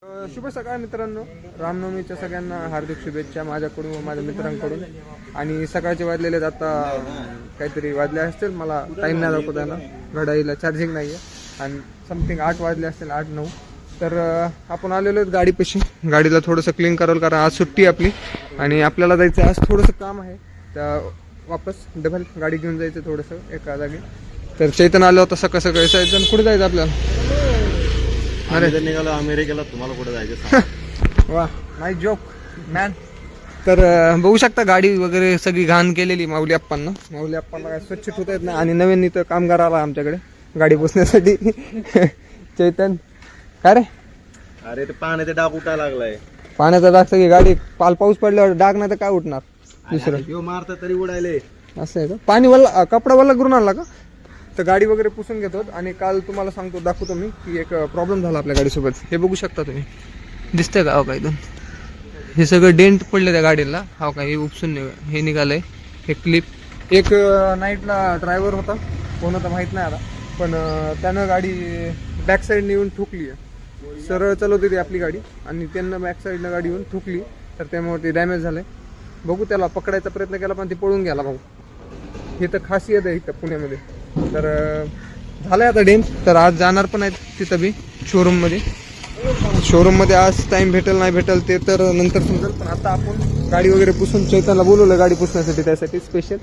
शुभ सकाळ मित्रांनो, रामनवमीच्या सगळ्यांना हार्दिक शुभेच्छा माझ्याकडून व माझ्या मित्रांकडून. आणि सकाळचे वाजलेले आता काहीतरी वाजले असतील, मला टाईम नाही दाखवताना, घड्याळीला चार्जिंग नाही आहे आणि समथिंग 8 वाजले असतील, 8-9. तर आपण आलेलो आहेत गाडीपाशी. गाडीला थोडंसं क्लीन करावं कारण आज सुट्टी आपली आणि आपल्याला जायचं आज थोडंसं काम आहे. तर वापस डबल गाडी घेऊन जायचं थोडंसं एका जागी. तर चैतन आलं होतं सकाळ सकाळी. चैतन कुठे जायचं आपल्याला? अरे निघालो अमेरिकेला. तुम्हाला कुठे जायचं? वा, नाईस जोक मॅन. तर बघू शकता गाडी वगैरे सगळी घाण केलेली माऊली अप्पांना. माऊली अप्पांना काय स्वच्छ ठेवता येत नाही आणि नवीन इथं कामगार आला आमच्याकडे गाडी पुसण्यासाठी. चैतन काय रे? अरे ते पाण्याचा डाग उठायला लागलाय. पाण्याचा डाग सगळी गाडी पाऊस पडल्यावर डाग नाही तर काय उठणार दुसरं? मारता तरी उडायले. असं आहे का? पाणी वल्ला कपडा वल्ला करून आणला का? तर गाडी वगैरे पुसून घेतो. आणि काल तुम्हाला सांगतो, दाखवतो मी की एक प्रॉब्लेम झाला आपल्या गाडीसोबत. हे बघू शकता तुम्ही, दिसतंय का? हो का इथून हे सगळं डेंट पडले त्या गाडीला. हो का, हे उपसून हे निघालंय. हे क्लिप एक नाईटला ड्रायव्हर होता, कोण होता माहीत नाही आता, पण त्यानं गाडी बॅक साईडने येऊन ठोकली आहे. सरळ चालवते ती आपली गाडी आणि त्यांना बॅक साईडनं गाडी येऊन ठोकली. तर त्यामुळे ते डॅमेज झालंय. बघू, त्याला पकडायचा प्रयत्न केला पण ते पळून गेला भाऊ. हे तर खासियत आहे इथं पुण्यामध्ये. तर झालंय आता डेम. तर आज जाणार पण आहेत तिथं बी शोरूममध्ये. आज टाइम भेटेल नाही भेटेल ते तर नंतर समजेल. पण आता आपण गाडी वगैरे पुसून चैतनला बोलवलं गाडी पुसण्यासाठी, त्यासाठी स्पेशल.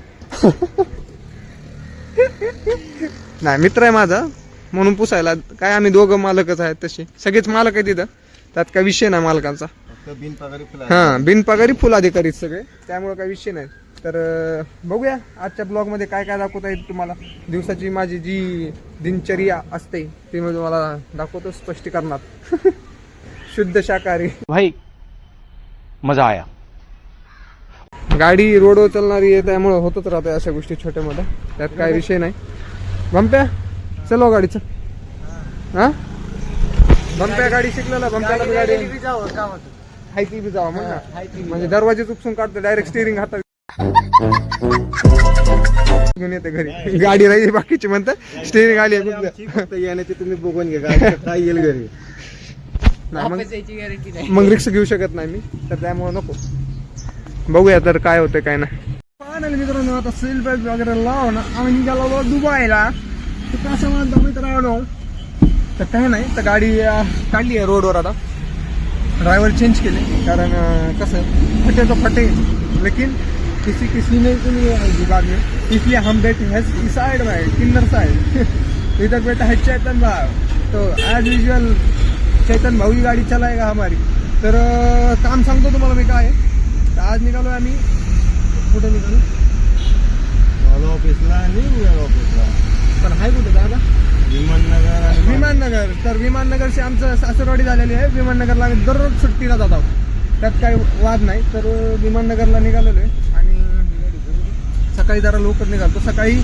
नाही, मित्र आहे माझा म्हणून पुसायला. काय आम्ही दोघं मालकच आहेत, तसे सगळेच मालक आहेत तिथं, त्यात काय विषय नाही मालकांचा. बिनपगारी फुल अधिकारी सगळे, त्यामुळे काही विषय नाही. तर बघूया आजच्या ब्लॉगमध्ये काय काय दाखवता येईल तुम्हाला. दिवसाची माझी जी दिनचर्या असते ती मी तुम्हाला दाखवतो स्पष्टीकरणात. शुद्ध शाकाहारी भाई, मजा आया. गाडी रोडवर चालणारी आहे त्यामुळे होतच राहतं अशा गोष्टी छोट्या मोठ्या, त्यात काय विषय नाही. बंप्या चलो गाडीचं. हा, बंप्या गाडी शिकलेला. बंप्याला गाडी हाय ती बी जावा म्हणजे दरवाजे चुकसून काढतो, डायरेक्ट स्टिअरिंग हातात घेऊन येते घरी. गाडी राहिली बाकीची म्हणतात स्टिअरिंग आली येण्याचे तुम्ही बघून घ्या काय येईल घरी. मग रिक्स घेऊ शकत नाही मी, तर त्यामुळे नको. बघूया तर काय होतं काय नाही. फायनली मित्रांनो आता सील बेल्ट वगैरे लावून आम्ही निघालो दुबईला. तर कसं म्हणतो मित्रांनो, तर काय नाही, तर गाडी काढली आहे रोडवर. आता ड्रायव्हर चेंज केले कारण कसं फटे तो फटे, लेकिन किसी ने तो नहीं आएगी बाद में, इसलिए हम बैठे हैं इस साइड में, किन्नर साइड. इधर बैठा है चैतन भाई. तो एज यूजुअल चैतन भाऊ ही गाडी चलाएगा हमारी. तर काम सांगतो तुम्हाला मी काय आहे. तर आज निघालो आम्ही. कुठे निघालो? ऑफिसला आणि ऑफिसला. पण हाय कुठे दादा? विमाननगर. तर विमाननगरची आमचं सासरवाडी झालेली आहे. विमाननगरला आम्ही दररोज सुट्टीला जात आहोत, त्यात काही वाद नाही. तर विमाननगरला निघालेलो आहे आणि सकाळी जरा लवकर निघालो. सकाळी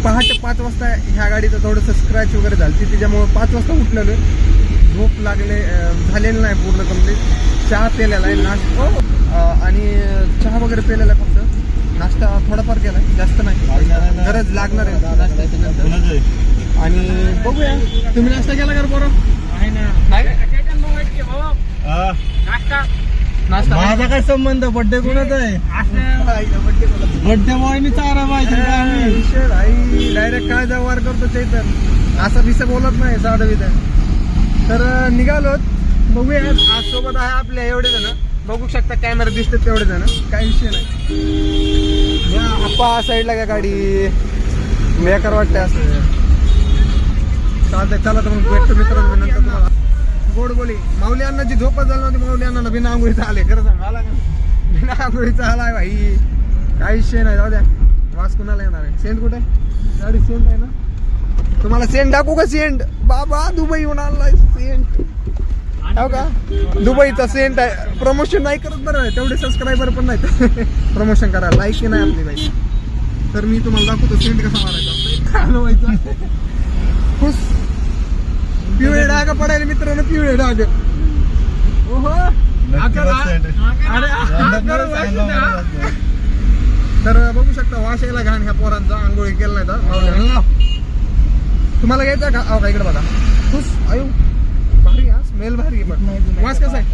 पहाटे 5 वाजता ह्या गाडीचं थोडंसं स्क्रॅच वगैरे झाली, त्याच्यामुळे 5 वाजता उठलेलो आहे. झोप झालेलं नाही पूर्ण कम्प्लीट. चहा पेलेला आहे, नाश्ता आणि चहा वगैरे पेलेला आहे. फक्त नाश्ता थोडाफार केला आहे, जास्त नाही. गरज लागणार आहे नाश्त्याची नंतर. आणि बघूया, तुम्ही नाश्ता केला का बरं? नाश्ता माझा काय संबंध? बड्डे कोणाचा आहे? बड्डे बॉयनी चारा पाहिजे. डायरेक्ट काय व्यवहार करतो चैतन, असं विषय बोलत नाही साधं विषय. तर निघालो. बघूया, आज सोबत आहे आपल्या एवढे जण. बघू शकता कॅमेरा दिसतात तेवढे जण, काही विषय नाही. आप्पा साईडला का गाडी बेकार वाटते असं. चालतंय, चला तर मग भेटतो मित्रांनो नंतर तुम्हाला. गोड बोली. माऊली अण्णाची झोपच झाली नव्हती. माऊली अण्णाला बिना आंघोळीचा आले. खरं सांग, आला का? बिना आंघोळीचा आलाय भाई. काही विषय नाही, जाऊ द्या. वास कुणाला येणार आहे? सेंट कुठे? गाडी सेंट आहे ना? तुम्हाला सेंट दाखवू का? सेंट बाबा दुबईहून आणलाय सेंट. हो का? दुबईचा सेंट आहे. प्रमोशन नाही करत बरं, तेवढे सबस्क्रायबर पण नाहीत प्रमोशन करा. लाईक नाही आपली बाई. तर मी तुम्हाला दाखवतो सेंट कसा मारायचा. खुश पिवळे डाग पडायला मित्रांनो, पिवळे डाग. ओहो, तर बघू शकता वास यायला घाण ह्या पोरांचा. आंघोळी केला नाही तर तुम्हाला घ्यायचा का? इकडे बघा. खुश आयु भारी. स्मेल भारी आहे पण वास कसा आहे?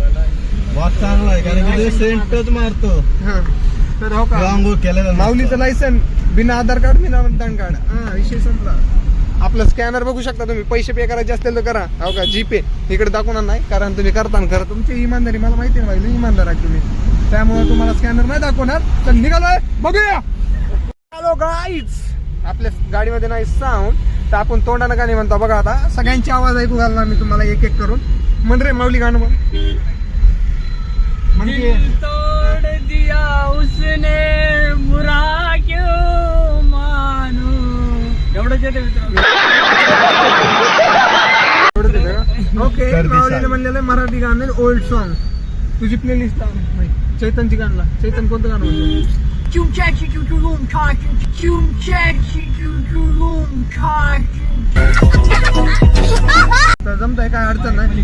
वास चांगला आहे कारण की ते सेंटच मारतो. हा तर हो का अंघोळ केलेलं माऊलीचं लायसन बिना आधार कार्ड बिना मतदान कार्ड. हा विषय संपला. आपलं स्कॅनर बघू शकता तुम्ही. पैसे पे करायचे असतील तर करा. हो का जीपे इकडे दाखवणार नाही कारण तुम्ही करता खरं तुमची इमानदारी मला माहिती आहे. भाई इमानदार आहे तुम्ही त्यामुळे तुम्हाला स्कॅनर नाही दाखवणार. तर निघालोय बघूया. हॅलो गाईज आपल्या गाडीमध्ये नाही साऊंड तर आपण तोंडानं गाणी म्हणतो बघा. आता सगळ्यांची आवाज ऐकू घालणार मी तुम्हाला एक एक करून. म्हण रे माऊली गाणं म्हण. म्हणजे तोड़ दिया उसने बुरा क्यों मानू. एवढंच येते मित्र. ओके माऊलीने म्हणलेलं आहे मराठी गाणं ओल्ड सॉन्ग. तुझी प्लेलिस्ट लाव चैतनची गाणं. चैतन कोणतं गाणं म्हणतो? तर जमतंय काय अडचण नाही.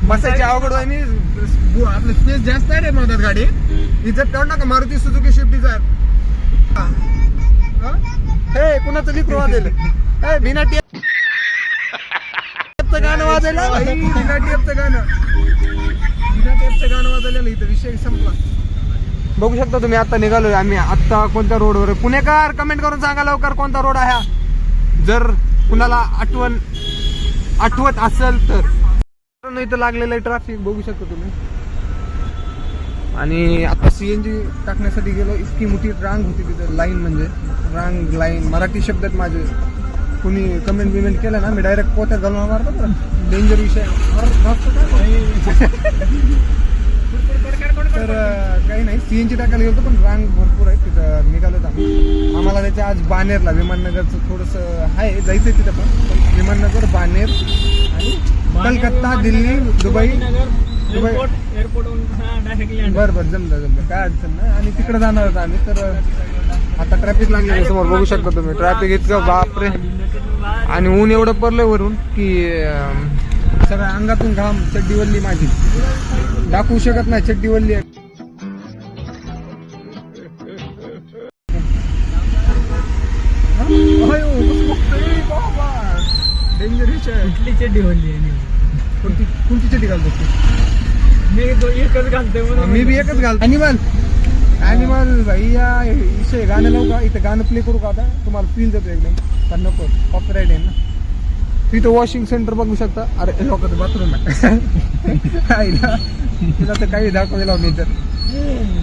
बसायची अवघड आणि आपलं स्पेस जास्त आहे रे म्हणतात गाडी. इज्जत काढ ना का मारुती सुझुकी स्विफ्ट डिझायर. हे कुणाचं लिकरू वाजेल हे बिना टेपचं गाणं वाजायला बिना टेपचं गाणं. बिना टेपचं गाणं वाजवलेलं इथं विषय संपला. बघू शकता तुम्ही आता निघालोय आम्ही. आता कोणत्या रोडवर आहे? पुणेकर कमेंट करून सांगा लवकर कोणता रोड आहे हा. जर कुणाला आठवत असेल तर. इथं लागलेलं आहे ट्रॅफिक बघू शकता तुम्ही. आणि आता सीएनजी टाकण्यासाठी गेलो. इतकी मोठी रांग होती तिथं. लाईन म्हणजे रांग लाईन मराठी शब्दात माझे कुणी कमेंट बिमेंट केलं ना मी डायरेक्ट पोत्यात घालून मारतो बरं. डेंजर विषय. तर काही नाही सीएनजी टाकायला गेलो पण रांग भरपूर आहे तिथं. निघालो आम्ही. आम्हाला त्याच्या आज बानेरला विमाननगरचं थोडंसं आहे जायचं तिथं पण. विमाननगर बानेर आणि कलकत्ता दिल्ली दुबई एअरपोर्ट बरं जमलं काय अडचण नाही. आणि तिकडे जाणार होतं आम्ही. तर आता ट्रॅफिक लागले समोर बघू शकता तुम्ही. ट्रॅफिक इतकं बापरे. आणि ऊन एवढं पडलंय वरून की सगळ्या अंगातून घाम. चड्डी वल्ली माझी दाखवू शकत नाही. चड्डी वल्ली आहे. डेंजर विषय. कुठली चड्डी म्हणली कोणती चड्डी घालतो तू? मी तो एकच घालतोय म्हणून. मी बी एकच घालतो. ॲनिमल भैया विषय गाणं लावू का? इथं गाणं प्ले करू का आता? तुम्हाला फील देतो एकदम. पण नको कॉपीराइट आहे ना. तिथं वॉशिंग सेंटर बघू शकता. अरे लोकांचं बाथरूम आहे ना. तिला तर काही दाखवलेला मी तर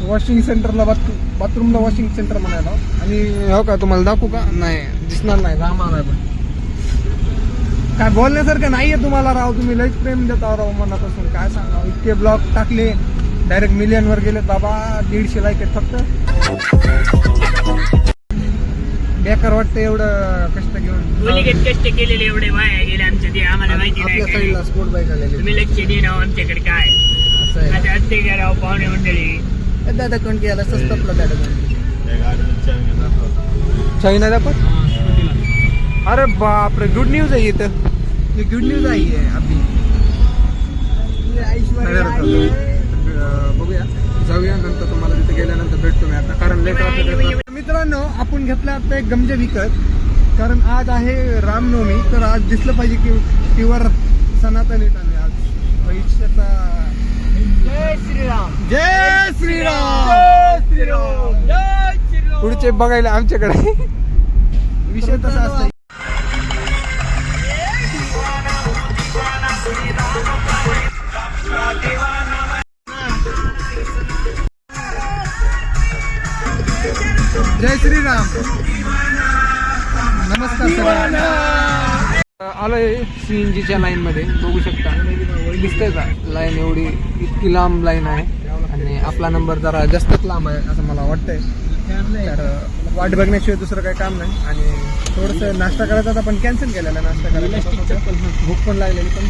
वॉशिंग सेंटरला बाथरूमला वॉशिंग सेंटर म्हणायला. आणि हो का तुम्हाला दाखवू का? नाही दिसणार नाही. राम आहे पण काय बोलण्यासारखं नाहीये तुम्हाला राव. तुम्ही लईच प्रेम देता राव मनापासून. काय सांगा इतके ब्लॉग टाकले डायरेक्ट मिलियनवर गेले बाबा. 150 लाईक आहेत फक्त. बेकार वाटतं एवढं कष्ट घेऊन. कष्ट केलेले एवढे वाया गेले आमच्या ते आम्हाला माहिती आपल्या नाही. साईडला स्पोर्ट बाईक आलेली तुम्ही लक्ष दे राव आमच्याकडे काय असं आहे. आता असते का राव पाहुणे मंडळी. दादा कोण गेला स्वस्तपला दादा चायना दाखवत. अरे बापरे गुड न्यूज आहे इथं. ये गुड न्यूज आहे आपली. बघूया जाऊया नंतर. तुम्हाला तिथे गेल्यानंतर भेटतो मी आता कारण लेट. मित्रांनो आपण घेतला आता एक गमजे विकत कारण आज आहे रामनवमी. तर आज दिसलं पाहिजे की प्युअर सनातन येत आले आज भविष्याचा. जय श्रीराम. जय श्रीराम. जय श्रीराम. पुढचे बघायला आमच्याकडे विषय तसा असतो. जय श्रीराम. नमस्कार सगळ्यांना. आलोय सीएनजीच्या लाईन मध्ये बघू शकता. दिसतंय का लाईन एवढी इतकी लांब लाईन आहे. आणि आपला नंबर जरा जास्तच लांब आहे असं मला वाटतंय. तर वाट बघण्याशिवाय दुसरं काही काम नाही. आणि थोडंसं नाश्ता करायचा होता पण कॅन्सल केलेला. नाश्ता करायचा भूक पण लागलेली पण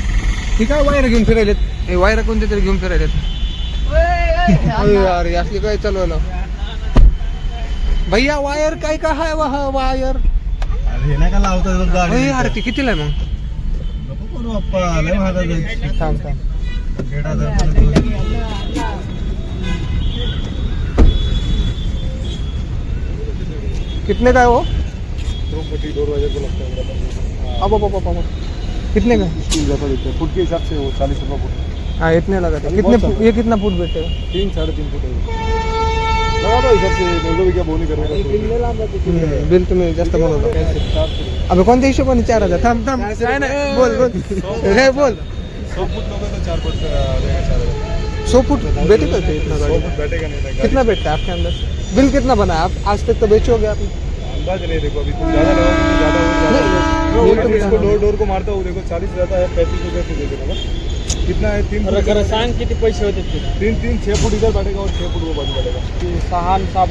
ठीक आहे. वायर घेऊन फिरायलेत. हे वायर कोणते तरी घेऊन फिरायलेत. अरे असली काय चालवलं भैया. वायर काय का हाय वायर. अरे नाही का लावतात गाडी. अरे ते कितीला आहे मग? नको करू बाप्पा लय महागात आहे. थांब 1,500. कितने का है वो? दरवाजे को लगता है. अब कितने का? स्टील जाता देते फुट के हिसाब से वो 40 रुपये फुट। हाँ इतने लगा था। बहुत कितने ज्यादा। ये कितना फुट बैठेगा? 3-3.5 फुट है लगा दो हिसाब से, बोलो भी क्या बोनी कर रहे हो। बिल तुम्ही जास्त बनवतो. अबे कोणत्या हिशोबाने 4,000? थांब थांब काय नाही बोल बोल रे बोल. 100 फुट लोगे तो 4 फुट देगा 4,000। 100 फुट बैठेगा तो इतना 100 गाड़ी? फुट बैठेगा नहीं गाड़ी। कितना बैठता है आपके अंदर? बिल कितना बना है? आप आज तक तो बेचोगे आपने? अंदाज नहीं, देखो अभी तुम ज्यादा लगाओगे तो ज्यादा हो नहीं, जाएगा। नहीं, इसको डोर डोर को मारता हूँ, देखो 40 जाता है, 35 रुपये से दे देगा बस। कितना है? 3 सांग किती पैसे होते ते? 6 फुट इधर बैठेगा और 6 फुट वो बाजू बैठेगा। 6 6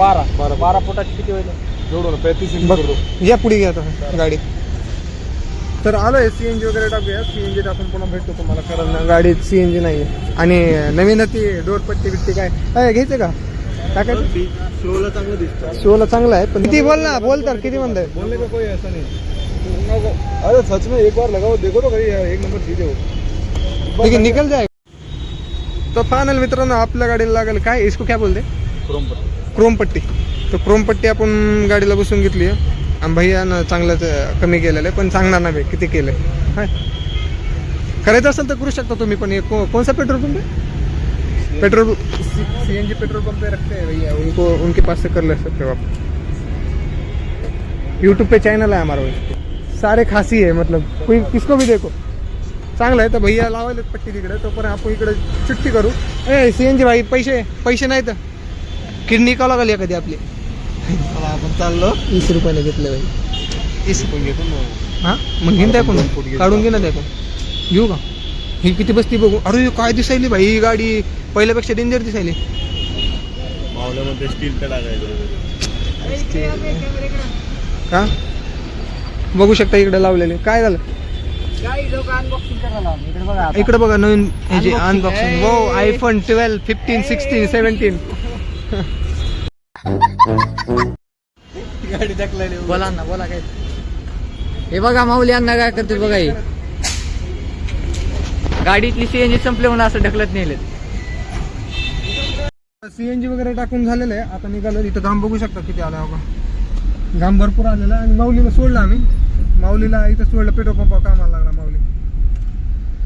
12 फुटाची किती होईल? जोडो ना 35 इंच बघ कर दो। या पुढे घ्या आता गाडी. तर आलोय सीएनजी वगैरे टाकूया. सीएनजी टाकून पुन्हा भेटतो तुम्हाला, कारण गाडीत सीएनजी नाही आहे. आणि नवीन ती डोरपट्टी बिट्टी काय घ्यायचं का? टाकायचं? शोला चांगलं दिसतं. शोला चांगला आहे पण किती बोल ना, बोल तर किती म्हणताय? बोलने का कोई ऐसा नहीं। अरे सच में एक बार लगाओ देखो तो भाई यार, एक नंबर चीज है वो। ठीक है निकल जाए. तो फायनल मित्रांनो आपल्या गाडीला लागेल काय, इसको क्या बोलते? क्रोम पट्टी. तर क्रोम पट्टी आपण गाडीला बसून घेतली आहे. आणि भैयानं चांगलंच कमी केलेलं आहे, पण सांगणार नाही किती केलं आहे. करायचं असेल तर करू शकता तुम्ही पण. ये कौन सा पेट्रोल पंप है? पेट्रोल सीएनजी पेट्रोल पंप पे रखते हैं भैया, उनको उनके पास से कर ले सकते हो आप. यूट्यूब पे चैनल है हमारा, सारे खासी है मतलब कोई किसको भी देखो. चांगलं आहे. तर भैया लावायला पट्टी तिकडे, तो पण आपण इकडे चिठ्ठी करू. ए सीएनजी भाई पैसे नाही तर किडनी का लागली कधी आपली. आपण चाललो 20 रुपयाने घेतले भाई. 30 रुपये घेतो ना. हां मग घेऊन द्या कोण, काढून घे ना द्या कोण. घेऊ का? ही किती बसती बघू. अरे काय दिसायली भाई ही गाडी, पहिल्यापेक्षा डेंजर दिसायली. मावल्यामध्ये स्टील तर का बघू शकता इकडे लावलेले. काय झालं काही लोक अनबॉक्सिंग करायला आले. इकडे बघा आता. इकडे बघा नवीन ह्याची Unboxing. अनबॉक्सिंग. हो आयफोन 12 15 16 17 गाडी टाकलेली. बोला ना, बोला काय. हे बघा माऊली अण्णा काय करते बघा. ही गाडीतली सीएनजी संपले म्हणून असं ढकलत नेले. सीएनजी वगैरे टाकून झालेलं आहे. आता निघालो. इथं घाम बघू शकता किती आला बघा. घाम भरपूर आलेला आहे. आणि माऊलीला सोडलं आम्ही. माऊलीला इथं सोडलं, पेट्रोल पंपावर कामाला लागला माऊली.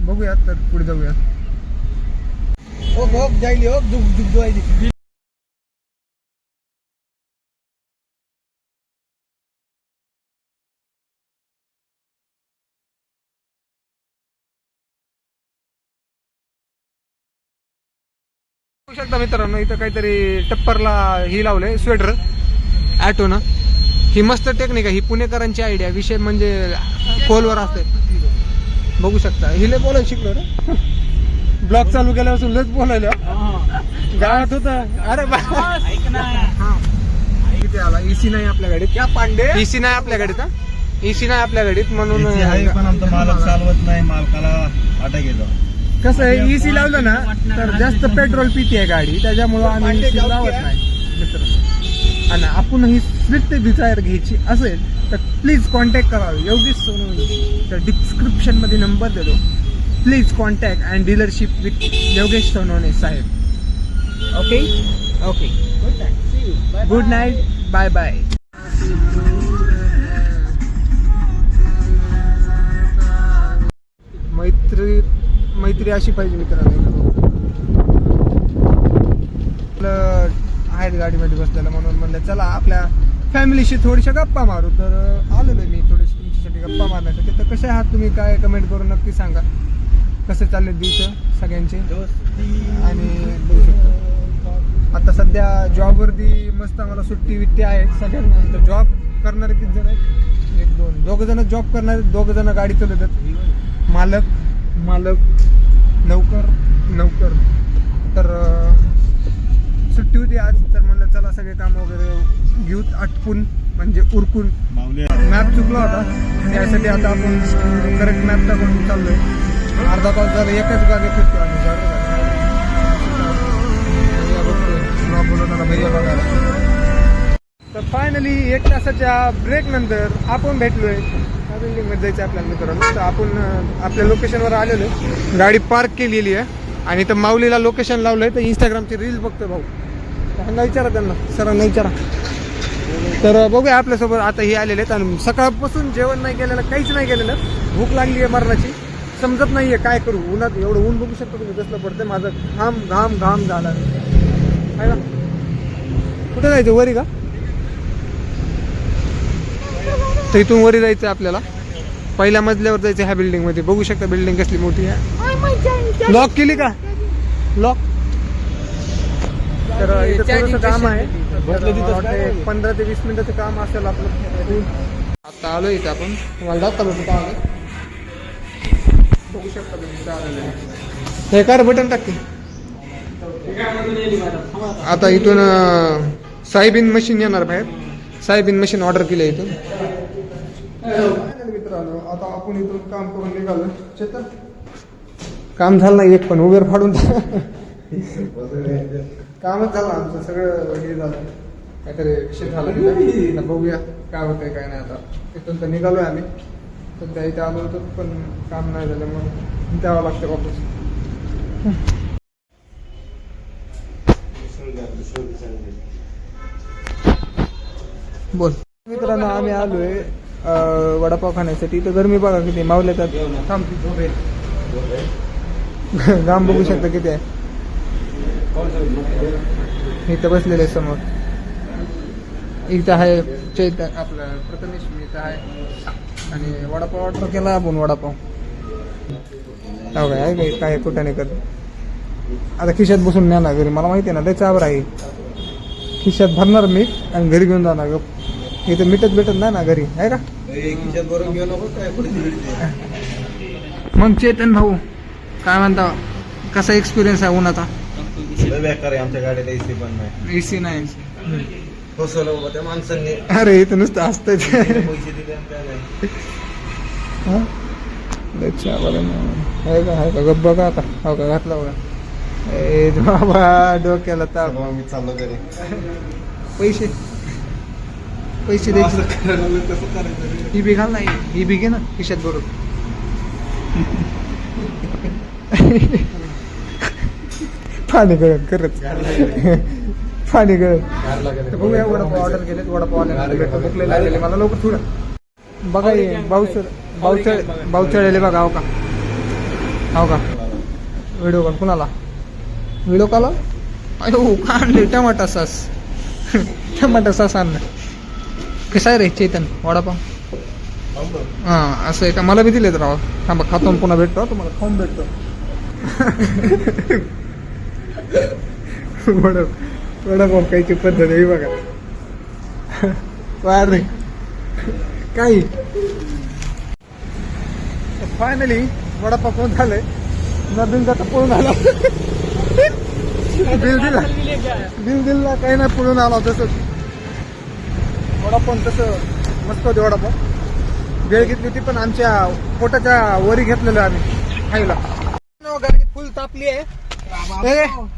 बघूयात तर पुढे जाऊयात. ओ जायली ओ जुग जायली. बघू शकता मित्रांनो इथं काहीतरी टप्परला ही लावलंय स्वेटर ॲटो ना. ही मस्त टेक्निक आहे. ही पुणेकरांची आयडिया. विषय म्हणजे खोलवर असते. बघू शकता हिले बोलायला शिकलो रे. ब्लॉग चालू केल्यापासून लच बोलायला गावात होता. अरे किती आला. एसी नाही आपल्या गाडीत. क्या पांडे एसी नाही आपल्या गाडीत. एसी नाही आपल्या गाडीत म्हणून पण आमचा मालक चालवत नाही, मालकाला आटा घेतो. कसं आहे एसी लावलं ना तर जास्त पेट्रोल पिते आहे गाडी, त्याच्यामुळं आम्ही एसी लावत नाही मित्रांनो. आणि आपण ही स्विफ्ट डिझायर घ्यायची असेल तर प्लीज कॉन्टॅक्ट करावे. योगेश सोनवणे तर डिस्क्रिप्शनमध्ये नंबर देतो. Please contact and dealership with Yogesh Sonawane साहेब. Okay okay good night bye bye. मैत्री अशी पाहिजे मित्रांनो. आहेत गाडीमध्ये बसलेला म्हणून म्हणलं चला आपल्या फॅमिलीशी थोडीशा गप्पा मारू. तर आलेलो मी थोडीशी तुमच्यासाठी गप्पा मारण्यासाठी. तर कसे आहात तुम्ही, काय कमेंट करून नक्की सांगा. कसे चालले दिवस सगळ्यांचे. आणि बघू शकतो आता सध्या जॉबवरती मस्त आम्हाला सुट्टी विट्टी आहे सगळ्यांना. तर जॉब करणारे किती जण आहेत? दोघं जण जॉब करणारे, दोघं जण गाडी चालवतात. मालक नौकर. तर सुट्टी होती आज. तर म्हणलं चला सगळे काम वगैरे घेऊत आटपून म्हणजे उरकून. मॅप चुकला होता त्यासाठी आता आपण करेक्ट मॅप टाकून चाललोय. अर्धा तास झालं एकच गाडी फिरतो आम्ही. भैया बघायला. तर फायनली 1 तासाच्या ब्रेक नंतर आपण भेटलोय. बिल्डिंगमध्ये जायचं आपल्याला मित्रांनो. तर आपण आपल्या लोकेशनवर आलेलो आहे. गाडी पार्क केलेली आहे आणि तर माऊलीला लोकेशन लावलंय. तर इंस्टाग्रामची रील बघतोय भाऊ. त्यांना विचारा, त्यांना सरांना विचारा. तर बघूया आपल्यासोबत आता हे आलेले आहेत. आणि सकाळपासून जेवण नाही केलेलं, काहीच नाही केलेलं. भूक लागली आहे मरणाची. समजत नाहीये काय करू. उन्हात एवढं ऊन बघू शकता तुम्ही कसलं पडतंय. माझं घाम घाम घाम झाला आहे ना. कुठे जायचं वरी का? तर इथून वरी जायचं आपल्याला. पहिल्या मजल्यावर जायचं ह्या बिल्डिंग मध्ये. बघू शकता बिल्डिंग कसली मोठी आहे. लॉक केली का? लॉक. तर इथं थोडंसं काम आहे. 15 ते 20 मिनिटाचं काम असेल आपलं. आता आलो इथं आपण. तुम्हाला दाखवतो कुठं आलं. बघू शकता तुम्ही. हे कार बटन टाकते. आता इथून साहेबीन मशीन येणार बाहेर. साहेबीन मशीन ऑर्डर केली इथून. मित्रांनो आता आपण इथून काम करून निघालो. चेतन काम झालं नाही एक पण. उबेर फाडून कामच झालं आमचं सगळं. हे झालं काहीतरी विषय झाला तिथं. बघूया काय होतंय काय नाही. आता तिथून तर निघालोय आम्ही. सध्या इथे आलो होतो पण काम नाही झालं मग द्यावं लागतं वापस. बोल मित्रांनो आम्ही आलोय वडापाव खाण्यासाठी. इथं गरमी बघा किती. मावल्या त्यात घाम बघू शकता किती आहे. इथं बसलेले समोर. इथं आहे चैतन आपलं प्रथमेश. मी इथं आहे आणि वडापाव ऑर्डर केला आपण. वडापाव काय काय कुठं नाही करत. आता खिशात बसून नेणार घरी. मला माहिती आहे ना त्याच्यावर आहे. खिशात भरणार मीठ आणि घरी घेऊन जाणार. इथं मीठच भेटत नाही ना घरी आहे का. मग चेतन भाऊ काय म्हणता कसा एक्सपिरियन्स आहे उन्हाचा? बेकार आहे. आमच्या गाडीला एसी पण नाही. एसी नाही. फसवलं बाबा त्या माणसांनी. अरे इथं नुसतं असतंय. पैसे दिले आणि काय नाही. आहे का गप्प बघा आता. हो का घातला बघा. ए बाबा डोक्याला ताप. मग मी चाललो घरी. पैसे द्यायचे. ही बी घाल नाही. ही बी घे ना खिशात बरोबर. पाणी गळत खरंच. पाणी गळत. बघूया वडापाव ऑर्डर केले. वडापाव आले मला लवकर थोडं बघा. बाऊचळले बघा. हो का व्हिडिओ कॉल कुणाला? व्हिडिओ कॉल अयो का आणले टमाटा सॉस. टमाटा सॉस आणलं. कसं आहे रे चेतन वडापाव? हां असं आहे का? मला बी दिले तर राव. थांबा खातो पुन्हा भेटतो तुम्हाला. खाऊन भेटतो. वडापाव खायची पद्धत आहे बघा. वार रे काही. फायनली वडापाव कोण झालंय. नदीन जाता पळून आला. बिल दिला काही नाही पळून आला. तसंच वडापाव तसं मस्त होते. वडापाव वेळ घेतली होती पण आमच्या पोटाच्या वरी घेतलेलं आम्ही खायला. गाडी फुल तापली आहे.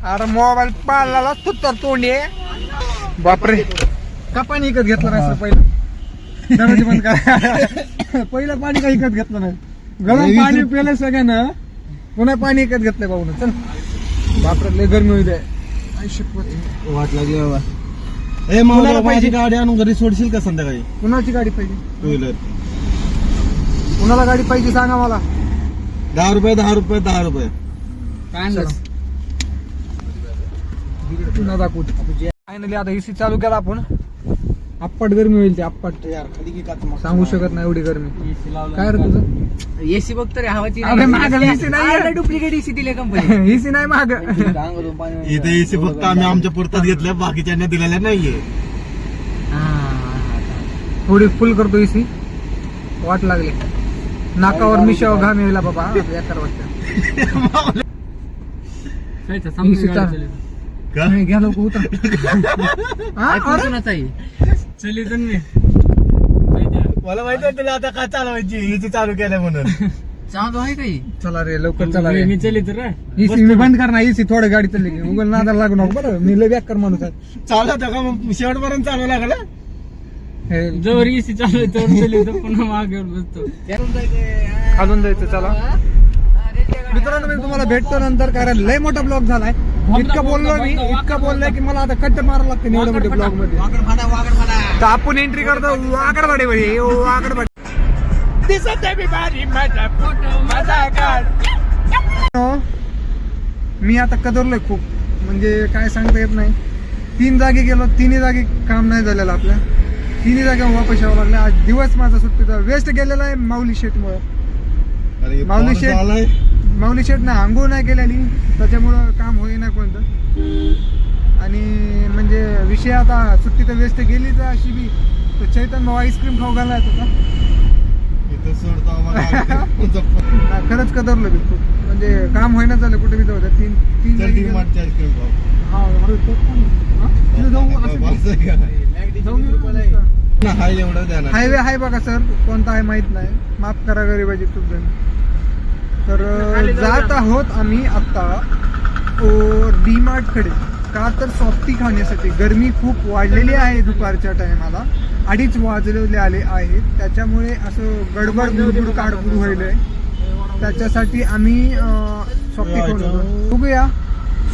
अरे मोबाईल पाळला तर तोंडी आहे. बापरे का पाणी विकत घेतलं नाही सर पहिलं. बंद करा. पहिलं पाणी काही विकत घेतलं नाही. गरम पाणी पिलं सगळ्यांना. पुन्हा पाणी विकत घेतलंय भाऊ. चल बापरे लय गरमी होईल. वाट लागली बाबा. ए मला माझी गाडी आणून घरी सोडशील का संध्याकाळी? कुणाची गाडी पाहिजे? Two wheeler. कुणाला गाडी पाहिजे सांगा मला. 10 रुपये 10 रुपये 10 रुपये. फायनली आता एसी चालू केला आपण. अप्पाट गरमी होईल. ते अप्पाट सांगू शकत नाही एवढी गरमी. काय रे तुझं? एसी बघ तरी हवाची एसी नाही. डुप्लिकेट एसी दिले कंपनी. एसी नाही माग. इथे एसी फक्त आम्ही आमच्या पुरतात घेतल्या. बाकीच्यांनी दिलेल्या नाहीये. थोडी फुल करतो एसी. वाट लागली. नाकावर मिशावर घाम यायला बाबा. बेकार वाटतं. एसी चालू घ्या लोक उतर. मला माहिती आहे तुला आता काय चालवायची. एसी चालू केलं म्हणून. चालू आहे काही. चला रे लवकर चला रे. मी चलित रे. एसी मी बंद करणार. एसी थोडं गाडी चालली की उगल नादाला लागू नको बरं. मी लय बेकार माणूस आहे. चालू होतं का मग शेवटपर्यंत चालू लागला. जवळ एसी चालू आहे पुन्हा मागे बसतो. खालून जायचं. चला मित्रांनो मी तुम्हाला भेटतो नंतर. कारण लय मोठा ब्लॉग झालाय. इतकं बोललोय की मला आता कट्ट मारावं लागते एवढ्या मोठ्या ब्लॉग मध्ये. तर आपण एंट्री करतो वाकडवाडी. मी आता कदरलोय खूप, म्हणजे काय सांगता येत नाही. 3 जागी गेलो, 3 जागी काम नाही झालेलं आपल्या. 3 जागा वापस यावं लागलं. आज दिवस माझा सुट्टीचा वेस्ट गेलेला आहे माऊली शेटमुळे. अरे माऊली पाऊस शेट आलाय. माऊली शेटनं आंघोळ नाही केलेली, त्याच्यामुळं काम होईना कोणतं. आणि म्हणजे विषय आता सुट्टी तर वेस्ट गेलीच अशी बी. तर चैतन भाऊ आईस्क्रीम खाऊ घालायच होता. इथं सोडतो आम्हाला. खरंच कदरलो मी खूप, म्हणजे काम होईना झालं कुठे बी जाऊ द्या. 3 चल जागी डी गेलो. मार्टची आईस्क्रीम खाऊ. हा, अरे तो पण. हा? तिथं जाऊ असं बस आहे का? जाऊ ना, हाय एवढं द्या ना. हायवे आहे बघा सर, कोणता आहे माहित नाही, माफ करा गरीबाची चूक झाली. तर जात आहोत आम्ही आता डी मार्ट कडे. का तर सॉफ्टी खाण्यासाठी. गरमी खूप वाढलेली आहे दुपारच्या टायमाला, 2:30 वाजलेले आले आहेत, त्याच्यामुळे असं गडबड गुडगुड काडबुड व्हायलंय. त्याच्यासाठी आम्ही सॉफ्टी खाऊन येतो. बघूया,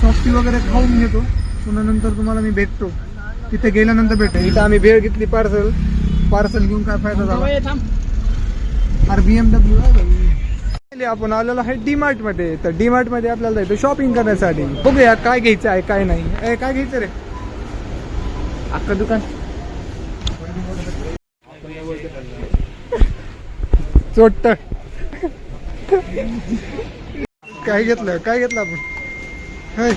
सॉफ्टी वगैरे खाऊन घेतो, पुन्हा नंतर तुम्हाला मी भेटतो. तिथे गेल्यानंतर भेटतो. इथं आम्ही भेळ घेतली, पार्सल घेऊन काय फायदा झाला. अरे BMW आहे भाई. आपण आलेलो आहे डी मार्ट मध्ये. तर डी मार्ट मध्ये आपल्याला जायचं शॉपिंग करण्यासाठी. बघूया काय घ्यायचं आहे काय नाही. काय घ्यायचं रे? अख्खं दुकान चोट्ट. काय घेतलं आपण? होय,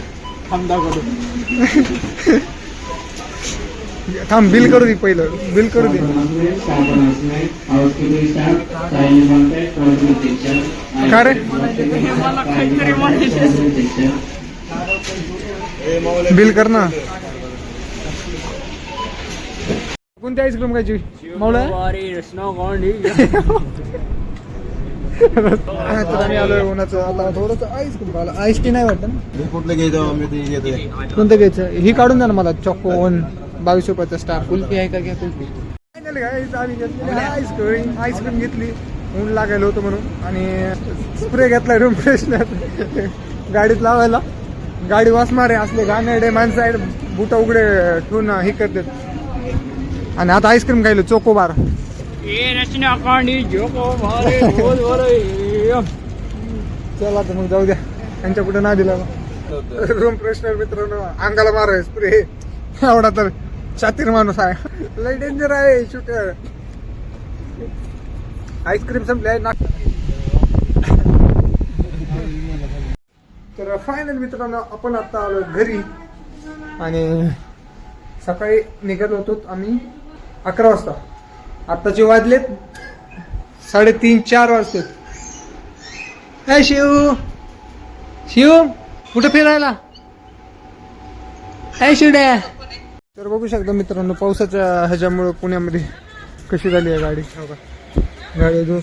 थांब, बिल करू दे पहिलं. बिल करू दे. का रे? बिल कर ना. कोणती आईस्क्रीम खायची मावळा? तर आम्ही आलोय उन्हाचं. आता थोडंसं आईस्क्रीम खायला. आईस्क्रीम नाही वाटत ना? हे कुठलं घ्यायचं आम्ही ते घेतोय. कोणतं घ्यायचं? ही काढून द्या ना मला. चॉकोन 22 रुपयाचा स्टार. कुल्फी आहे का? घ्या कुल्फी. आईस्क्रीम घेतली, ऊन लागायला होतं म्हणून. आणि स्प्रे घेतलाय रूम फ्रेशनर गाडीत लावायला. गाडी वास मारे असले घाणेरडे माणसं आहेत, बुट उघडे ठेवून हे करतात. आणि आता आईस्क्रीम खायलो चोकोबार. चला तर मग जाऊ द्या, त्यांच्या कुठे ना दिला. रूम फ्रेशनर मित्रांनो, अंगाला माराय स्प्रे. एवढा तर शातीर माणूस आहे, लय डेंजर आहे शूटर. आईस्क्रीम संपली आहे ना. तर फायनल मित्रांनो, आपण आता आलो घरी. आणि सकाळी निघत होतो आम्ही 11 वाजता. आत्ताचे वाजलेत 3:30-4 वाजतात. काय शिव कुठं फिरायला? काय शिवड्या? तर बघू शकता मित्रांनो, पावसाच्या ह्याच्यामुळे पुण्यामध्ये कशी झाली आहे गाडी. गाडी दूर.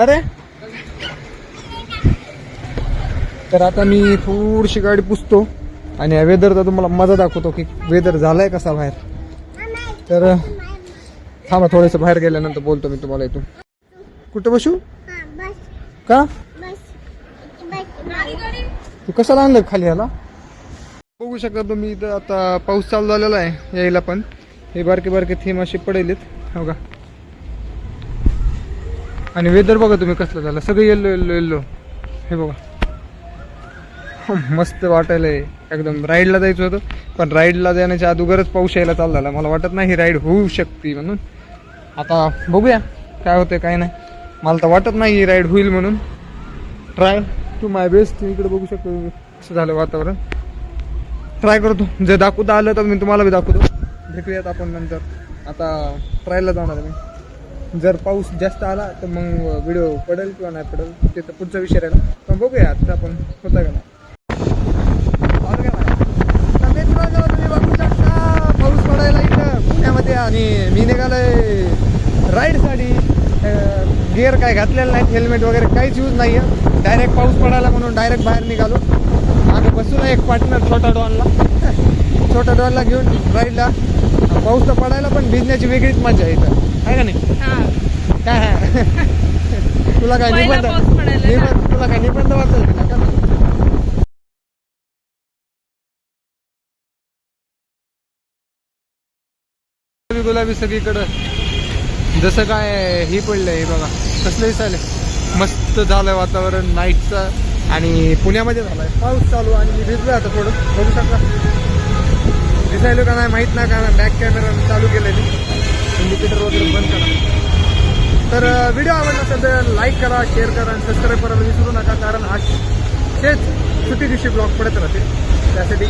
अरे तर आता मी थोडीशी गाडी पुसतो आणि वेदरचा तुम्हाला मजा दाखवतो की वेदर झालाय कसा बाहेर. तर थांबा, थोडंसं बाहेर गेल्यानंतर बोलतो मी तुम्हाला. इथून कुठं बसू? का तू कशाला आणलं खाली याला? बघू शकता तुम्ही इथं आता पाऊस चालू झालेला आहे यायला. पण हे बारके थेंब असे पडेलेत हो का. आणि वेदर बघा तुम्ही कसलं झालं, सगळं येल्लो. हे बघा, मस्त वाटायलंय एकदम. राईडला जायचं होतं, पण राईडला जाण्याच्या अगोदरच पाऊस यायला चालू झाला. मला वाटत नाही ही राईड होऊ शकते म्हणून. आता बघूया काय होतंय काय नाही. मला तर वाटत नाही ही राईड होईल म्हणून. Try to my best. इकडे बघू शकतो कसं झालं वातावरण. ट्राय करतो, जर दाखवता आलं तर मी तुम्हाला बी दाखवतो. भेटूयात आपण नंतर. आता ट्रायला जाणार मी. जर पाऊस जास्त आला तर मग व्हिडिओ पडेल किंवा नाही पडेल ते तर पुढचा विषय राहिला. पण बघूया आता आपण होता का नाही. तुम्ही बघू शकता पाऊस पडायला इथं पुण्यामध्ये. आणि मी निघालोय राईडसाठी. गिअर काय घातलेलं नाहीत, हेल्मेट वगैरे काहीच यूज नाही आहे. डायरेक्ट पाऊस पडायला म्हणून डायरेक्ट बाहेर निघालो. मागं बसून एक पार्टनर छोटा डॉनला घेऊन राईडला. पाऊस तर पडायला पण भिजण्याची वेगळीच मजा आहे इथं, आहे का नाही? काय तुला काय निबंध वाचायचं का? गुलाबी सगळीकडं जसं काय ही पडलंय बघा. कसलं दिसायले मस्त झालं वातावरण नाईटचं आणि पुण्यामध्ये झालाय पाऊस चालू आणि मी भिजलो आता थोडं बघू शकता दिसायलो का नाही माहीत नाही का बॅक कॅमेरा चालू केलेली इंडिकेटर वगैरे बंद करा तर व्हिडिओ आवडला असेल तर लाईक करा शेअर करा आणि सबस्क्राईब करायला विसरू नका कारण आज तेच सुट्टी दिवशी ब्लॉग पडत राहते त्यासाठी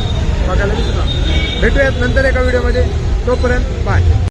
बघायला विसरू नका भेटूयात नंतर एका व्हिडिओमध्ये तोपर्यंत बाय